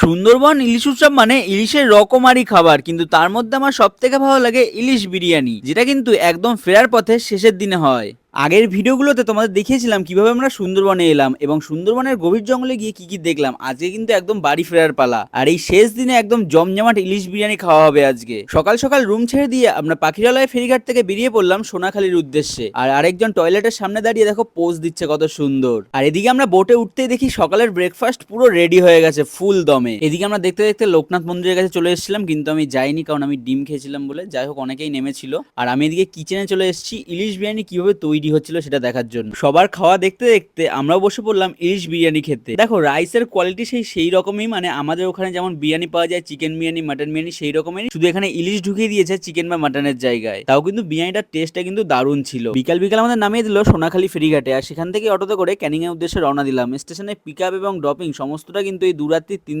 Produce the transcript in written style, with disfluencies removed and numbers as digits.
সুন্দরবন ইলিশ উৎসব মানে ইলিশের রকমারি খাবার, কিন্তু তার মধ্যে আমার সব থেকে ভালো লাগে ইলিশ বিরিয়ানি, যেটা কিন্তু একদম ফেরার পথে শেষের দিনে হয়। আগের ভিডিওগুলোতে তোমাদের দেখিয়েছিলাম কিভাবে আমরা সুন্দরবনে এলাম এবং সুন্দরবনের গভীর জঙ্গলে গিয়ে কি কি দেখলাম। আজকে কিন্তু একদম বাড়ি ফেরার পালা, আর এই শেষ দিনে একদম জমজমাট ইলিশ বিরিয়ানি খাওয়া হবে আজকে। সকাল সকাল রুম ছেড়ে দিয়ে আমরা পাখিরালয় ফেরিঘাট থেকে বেরিয়ে পড়লাম সোনাখালীর উদ্দেশ্যে। আর আরেকজন টয়লেটের সামনে দাঁড়িয়ে দেখো পোজ দিচ্ছে কত সুন্দর। আর এদিকে আমরা বোটে উঠতেই দেখি সকালের ব্রেকফাস্ট পুরো রেডি হয়ে গেছে ফুল দমে। এদিকে আমরা দেখতে দেখতে লোকনাথ মন্দিরের কাছে চলে এসেছিলাম, কিন্তু আমি যাইনি কারণ আমি ডিম খেয়েছিলাম বলে। যাই হোক, অনেকেই নেমেছিল। আর আমি এদিকে কিচেনে চলে এসেছি ইলিশ বিরিয়ানি কিভাবে তৈরি হচ্ছিল সেটা দেখার জন্য। সবার খাওয়া দেখতে দেখতে আমরাও বসে পড়লাম ইলিশ বিরিয়ানি খেতে। দেখো রাইসের কোয়ালিটি সেই রকমই, মানে আমাদের ওখানে যেমন বিরিয়ানি পাওয়া যায় চিকেন বিরিয়ানি, মাটন বিরিয়ানি, সেই রকমেরই, শুধু এখানে ইলিশ ঢুকিয়ে দিয়েছে চিকেন বা মাটনের জায়গায়। তাও কিন্তু বিরিয়ানিটার টেস্টটা কিন্তু দারুণ ছিল। বিকাল বিকাল আমাদের নামিয়ে দিল সোনাখালী ফেরিঘাটে, আর সেখান থেকে অটোতে করে ক্যানিং এর উদ্দেশ্যে রওনা দিলাম। স্টেশনে পিক আপ এবং ড্রপিং সমস্তটা কিন্তু এই 2 রাত্রি 3 দিন